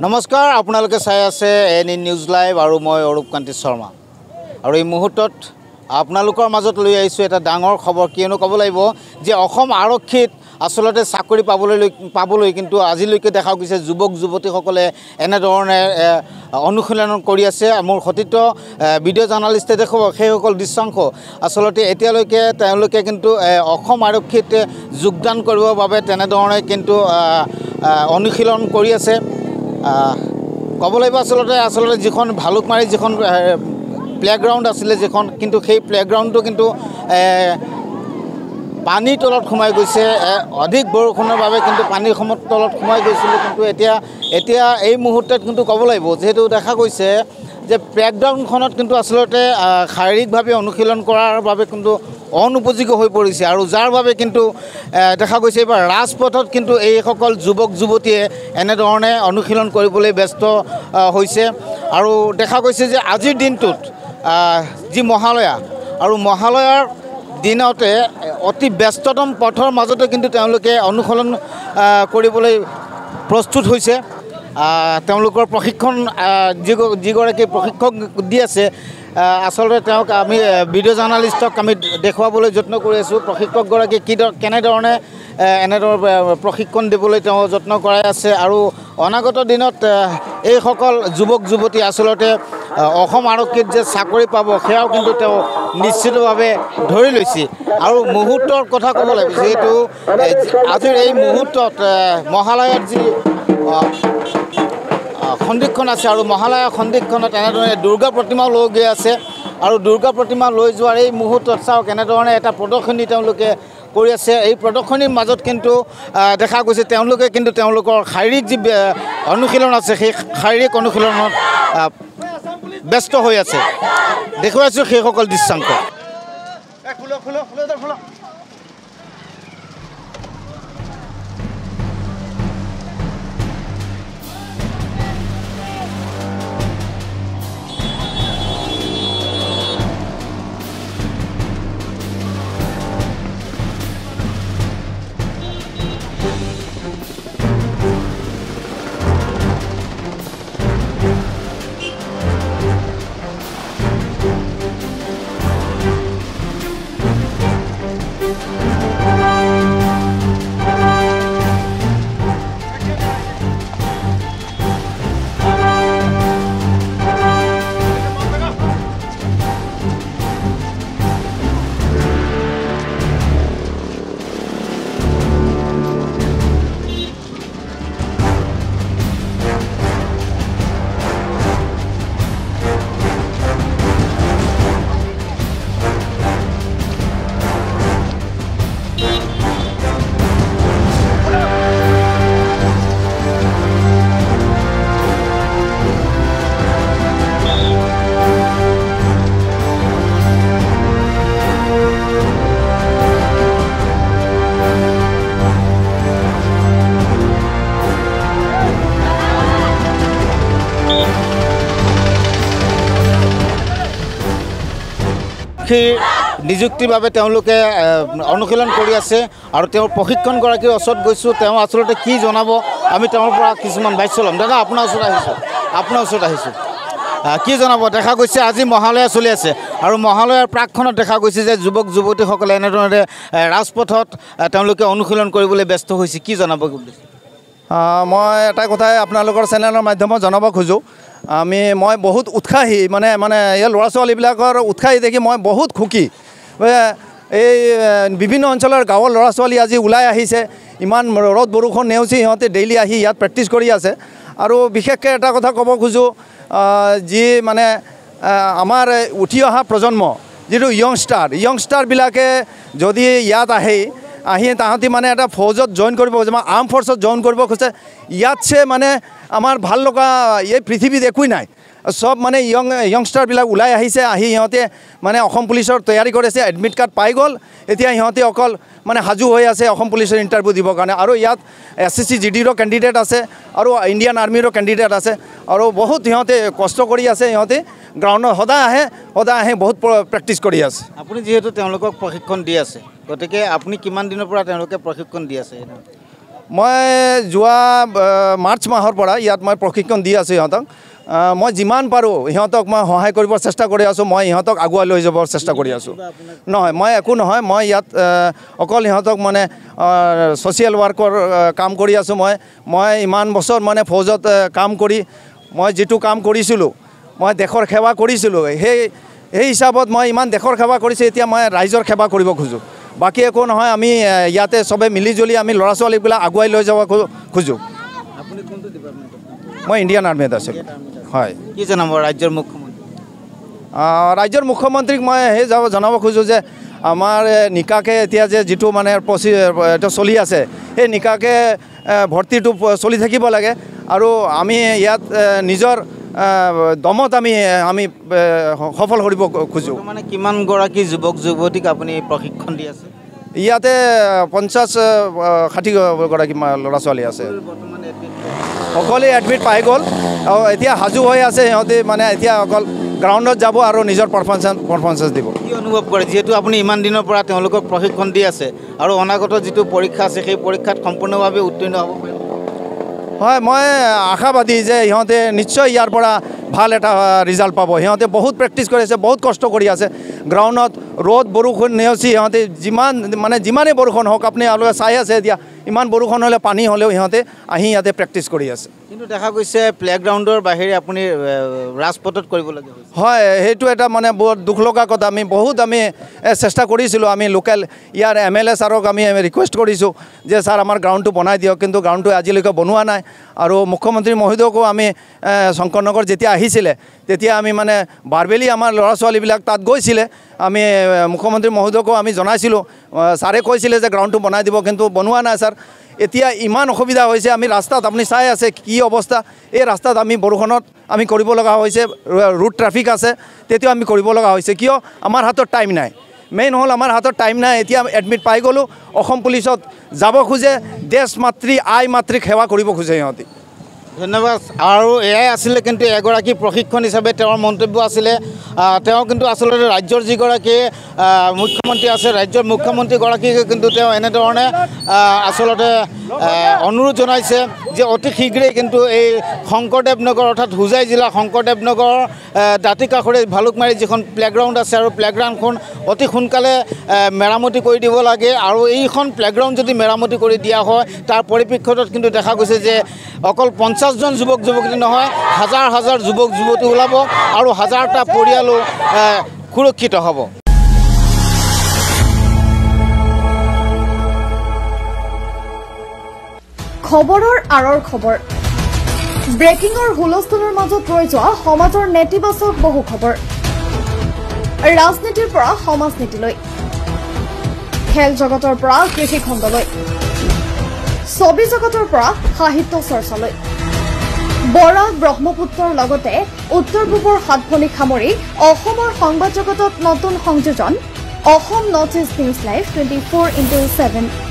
নমস্কাৰ, আপোনালোকে চাই আছে এনি নিউজ লাইভ আৰু মই অৰূপকান্তি শৰ্মা। আৰু এই মুহূৰ্তত আপোনালোকৰ মাজত লৈ আহিছোঁ এটা ডাঙৰ খবৰ। কিয়নো ক'ব লাগিব যে অসম আৰক্ষীত আচলতে চাকৰি পাবলৈ কিন্তু আজিলৈকে দেখা গৈছে যুৱক যুৱতীসকলে এনেধৰণে অনুশীলন কৰি আছে। মোৰ সতীৰ্থ ভিডিঅ' জাৰ্ণালিষ্টে দেখুৱাব সেইসকল দৃশ্যাংশ। আচলতে এতিয়ালৈকে তেওঁলোকে কিন্তু অসম আৰক্ষীত যোগদান কৰিবৰ বাবে তেনেধৰণে কিন্তু অনুশীলন কৰি আছে। ক'ব লাগিব আচলতে যিখন ভালুকমাৰী যিখন প্লেগ্ৰাউণ্ড আছিলে যিখন, কিন্তু সেই প্লেগ্ৰাউণ্ডটো কিন্তু পানীৰ তলত সোমাই গৈছে। অধিক বৰষুণৰ বাবে কিন্তু পানীৰ তলত সোমাই গৈছিলে। কিন্তু এতিয়া এই মুহূৰ্তত কিন্তু ক'ব লাগিব যিহেতু দেখা গৈছে যে প্লেগ্ৰাউণ্ডখনত কিন্তু আচলতে শাৰীৰিকভাৱে অনুশীলন কৰাৰ বাবে কিন্তু অনুপযোগী হৈ পৰিছে। আৰু যাৰ বাবে কিন্তু দেখা গৈছে এইবাৰ ৰাজপথত কিন্তু এইসকল যুৱক যুৱতীয়ে এনেধৰণে অনুশীলন কৰিবলৈ ব্যস্ত হৈছে। আৰু দেখা গৈছে যে আজিৰ দিনটোত যি মহালয়া, আৰু মহালয়াৰ দিনতে অতি ব্যস্ততম পথৰ মাজতে কিন্তু তেওঁলোকে অনুশীলন কৰিবলৈ প্ৰস্তুত হৈছে। তেওঁলোকৰ প্ৰশিক্ষণ যিগৰাকী প্ৰশিক্ষক দি আছে, আচলতে তেওঁক আমি ভিডিঅ' জাৰ্ণালিষ্টক আমি দেখুৱাবলৈ যত্ন কৰি আছোঁ। প্ৰশিক্ষকগৰাকী কেনেধৰণে এনেধৰণৰ প্ৰশিক্ষণ দিবলৈ তেওঁ যত্ন কৰাই আছে। আৰু অনাগত দিনত এইসকল যুৱক যুৱতী আচলতে অসম আৰক্ষীত যে চাকৰি পাব সেয়াও কিন্তু তেওঁ নিশ্চিতভাৱে ধৰি লৈছে। আৰু মুহূৰ্তৰ কথা ক'ব লাগিব যিহেতু আজিৰ এই মুহূৰ্তত মহালয়াত যি সন্দিক্ষণ আছে, আৰু মহালয়া সন্দিক্ষণত এনেধৰণে দুৰ্গা প্ৰতিমাও লৈ গৈ আছে। আৰু দুৰ্গা প্ৰতিমা লৈ যোৱাৰ এই মুহূৰ্তত চাওক এনেধৰণে এটা প্ৰদৰ্শনী তেওঁলোকে কৰি আছে। এই প্ৰদৰ্শনীৰ মাজত কিন্তু দেখা গৈছে তেওঁলোকে কিন্তু তেওঁলোকৰ শাৰীৰিক যি অনুশীলন আছে সেই শাৰীৰিক অনুশীলনত ব্যস্ত হৈ আছে। দেখুৱাইছোঁ সেইসকল দৃশ্যাংশ। নিযুক্তিৰ বাবে তেওঁলোকে অনুশীলন কৰি আছে। আৰু তেওঁৰ প্ৰশিক্ষণগৰাকীৰ ওচৰত গৈছোঁ, তেওঁ আচলতে কি জনাব আমি তেওঁৰ পৰা কিছুমান বাক্য ল'ম। দাদা আপোনাৰ ওচৰত আহিছোঁ কি জনাব? দেখা গৈছে আজি মহালয়া চলি আছে, আৰু মহালয়াৰ প্ৰাকখনত দেখা গৈছে যে যুৱক যুৱতীসকলে এনেধৰণে ৰাজপথত তেওঁলোকে অনুশীলন কৰিবলৈ ব্যস্ত হৈছে। কি জনাব? মই এটা কথাই আপোনালোকৰ চেনেলৰ মাধ্যমত জনাব খোজোঁ। মই বহুত উৎসাহী, মানে এই ল'ৰা ছোৱালীবিলাকৰ উৎসাহী দেখি মই বহুত সুখী। এই বিভিন্ন অঞ্চলৰ গাঁৱৰ ল'ৰা ছোৱালী আজি ওলাই আহিছে, ইমান ৰ'দ বৰষুণ নেওচি সিহঁতে ডেইলি আহি ইয়াত প্ৰেক্টিছ কৰি আছে। আৰু বিশেষকৈ এটা কথা ক'ব খোজোঁ, যি আমাৰ উঠি অহা প্ৰজন্ম যিটো য়ংষ্টাৰবিলাকে যদি ইয়াত আহি তাহাঁতি এটা ফৌজত জইন কৰিব খোজে, আৰ্ম ফ'ৰ্চত জইন কৰিব খোজে, ইয়াতছে আমাৰ ভাল লগা এই পৃথিৱীত একোৱেই নাই। সব য়ংষ্টাৰবিলাক ওলাই আহিছে, আহি সিহঁতে অসম পুলিচৰ তৈয়াৰী কৰিছে, এডমিট কাৰ্ড পাই গ'ল। এতিয়া সিহঁতে অকল সাজু হৈ আছে অসম পুলিচৰ ইণ্টাৰভিউ দিবৰ কাৰণে। আৰু ইয়াত SSC GDৰো কেণ্ডিডেট আছে, আৰু ইণ্ডিয়ান আৰ্মিৰো কেণ্ডিডেট আছে, আৰু বহুত সিহঁতে কষ্ট কৰি আছে। সিহঁতে গ্ৰাউণ্ডত সদায় আহে বহুত প্ৰেক্টিছ কৰি আছে। আপুনি যিহেতু তেওঁলোকক প্ৰশিক্ষণ দি আছে, গতিকে আপুনি কিমান দিনৰ পৰা তেওঁলোকে প্ৰশিক্ষণ দি আছে? মই যোৱা মাৰ্চ মাহৰ পৰা ইয়াত মই প্ৰশিক্ষণ দি আছোঁ ইহঁতক মই যিমান পাৰোঁ ইহঁতক মই সহায় কৰিবৰ চেষ্টা কৰি আছোঁ মই ইহঁতক আগুৱাই লৈ যাবৰ চেষ্টা কৰি আছোঁ নহয় মই একো নহয় মই ইয়াত অকল ইহঁতক মানে ছ'চিয়েল ৱাৰ্কৰ কাম কৰি আছোঁ মই ইমান বছৰ মানে ফৌজত কাম কৰি মই যিটো কাম কৰিছিলোঁ মই দেশৰ সেৱা কৰিছিলোঁ সেই হিচাপত মই ইমান দেশৰ সেৱা কৰিছোঁ এতিয়া মই ৰাইজৰ সেৱা কৰিব খোজোঁ বাকী একো নহয় আমি ইয়াতে চবে মিলিজুলি আমি ল'ৰা ছোৱালীবিলাক আগুৱাই লৈ যাব খোজোঁ আপুনি কোনটো ডিপাৰ্টমেণ্টত মই ইণ্ডিয়ান আৰ্মিত আছোঁ হয় কি জনাব ৰাজ্যৰ মুখ্যমন্ত্ৰী ৰাজ্যৰ মুখ্যমন্ত্ৰীক মই সেই জনাব খোজোঁ যে আমাৰ নিকাকে এতিয়া যে যিটো মানে এইটো চলি আছে সেই নিকাকে ভৰ্তিটো চলি থাকিব লাগে আৰু আমি ইয়াত নিজৰ দমত আমি সফল কৰিব খোজোঁ মানে কিমানগৰাকী যুৱক যুৱতীক আপুনি প্ৰশিক্ষণ দি আছে ইয়াতে 50-60 গৰাকী ল'ৰা ছোৱালী আছে সকলোৱে এডমিট পাই গ'ল আৰু এতিয়া সাজু হৈ আছে সিহঁতে মানে এতিয়া অকল গ্ৰাউণ্ডত যাব আৰু নিজৰ পাৰফৰ্মেঞ্চ দিব কি অনুভৱ কৰে যিহেতু আপুনি ইমান দিনৰ পৰা তেওঁলোকক প্ৰশিক্ষণ দি আছে আৰু অনাগত যিটো পৰীক্ষা আছে সেই পৰীক্ষাত সম্পূৰ্ণভাৱে উত্তীৰ্ণ হ'ব পাৰিব হয় মই আশাবাদী যে ইহঁতে নিশ্চয় ইয়াৰ পৰা ভাল এটা ৰিজাল্ট পাব সিহঁতে বহুত প্ৰেক্টিছ কৰি আছে বহুত কষ্ট কৰি আছে গ্ৰাউণ্ডত ৰ'দ বৰষুণ নেওচি সিহঁতে যিমানেই বৰষুণ হওক আপুনি আপোনালোকে চাই আছে এতিয়া ইমান বৰষুণ হ'লে পানী হ'লেও সিহঁতে আহি ইয়াতে প্ৰেক্টিছ কৰি আছে কিন্তু দেখা গৈছে প্লেগ্ৰাউণ্ডৰ বাহিৰে আপুনি ৰাজপথত কৰিবলগীয়া হৈছে হয় সেইটো এটা মানে বহুত দুখ লগা কথা আমি চেষ্টা কৰিছিলোঁ আমি লোকেল ইয়াৰ MLA ছাৰক আমি ৰিকুৱেষ্ট কৰিছোঁ যে ছাৰ আমাৰ গ্ৰাউণ্ডটো বনাই দিয়ক কিন্তু গ্ৰাউণ্ডটো আজিলৈকে বনোৱা নাই আৰু মুখ্যমন্ত্ৰী মহোদয়কো আমি শংকৰনগৰ যেতিয়া আহিছিলে তেতিয়া আমি মানে বাৰবেলি আমাৰ ল'ৰা ছোৱালীবিলাক তাত গৈছিলে আমি মুখ্যমন্ত্ৰী মহোদয়কো আমি জনাইছিলোঁ ছাৰে কৈছিলে যে গ্ৰাউণ্ডটো বনাই দিব কিন্তু বনোৱা নাই ছাৰ এতিয়া ইমান অসুবিধা হৈছে আমি ৰাস্তাত আপুনি চাই আছে কি অৱস্থা এই ৰাস্তাত আমি বৰষুণত আমি কৰিব লগা হৈছে ৰুট ট্ৰাফিক আছে তেতিয়াও আমি কৰিব লগা হৈছে কিয় আমাৰ হাতত টাইম নাই মেইন হ'ল আমাৰ হাতত টাইম নাই এতিয়া এডমিট পাই গ'লোঁ অসম পুলিচত যাব খোজে দেশ মাতৃ আই মাতৃক সেৱা কৰিব খোজে সিহঁতি ধন্যবাদ আৰু এয়াই আছিলে কিন্তু এগৰাকী প্ৰশিক্ষণ হিচাপে তেওঁৰ মন্তব্য আছিলে তেওঁ কিন্তু আচলতে ৰাজ্যৰ যিগৰাকী মুখ্যমন্ত্ৰী আছে ৰাজ্যৰ মুখ্যমন্ত্ৰীগৰাকীকে কিন্তু তেওঁ এনেধৰণে আচলতে অনুৰোধ জনাইছে যে অতি শীঘ্ৰেই কিন্তু এই শংকৰদেৱ নগৰ অৰ্থাৎ হোজাই জিলা শংকৰদেৱ নগৰ দাঁতিকাষৰীয়া ভালুকমাৰী যিখন প্লেগ্ৰাউণ্ড আছে আৰু প্লেগ্ৰাউণ্ডখন অতি সোনকালে মেৰামতি কৰি দিব লাগে আৰু এইখন প্লেগ্ৰাউণ্ড যদি মেৰামতি কৰি দিয়া হয় তাৰ পৰিপ্ৰেক্ষিতত কিন্তু দেখা গৈছে যে অকল 50জন যুৱক যুৱতী নহয় হাজাৰ হাজাৰ যুৱক যুৱতী ওলাব আৰু হাজাৰটা পৰিয়ালো সুৰক্ষিত হ'ব খবৰৰ আঁৰৰ খবৰ ব্ৰেকিংৰ হুলস্থুলৰ মাজত ৰৈ যোৱা সমাজৰ নেতিবাচক বহু খবৰ ৰাজনীতিৰ পৰা সমাজনীতিলৈ খেল জগতৰ পৰা কৃষি খণ্ডলৈ ছবি জগতৰ পৰা সাহিত্য চৰ্চালৈ বৰাক ব্ৰহ্মপুত্ৰৰ লগতে উত্তৰ পূবৰ সাতভনীক সামৰি অসমৰ সংবাদ জগতত নতুন সংযোজন Assam north east news live 24/7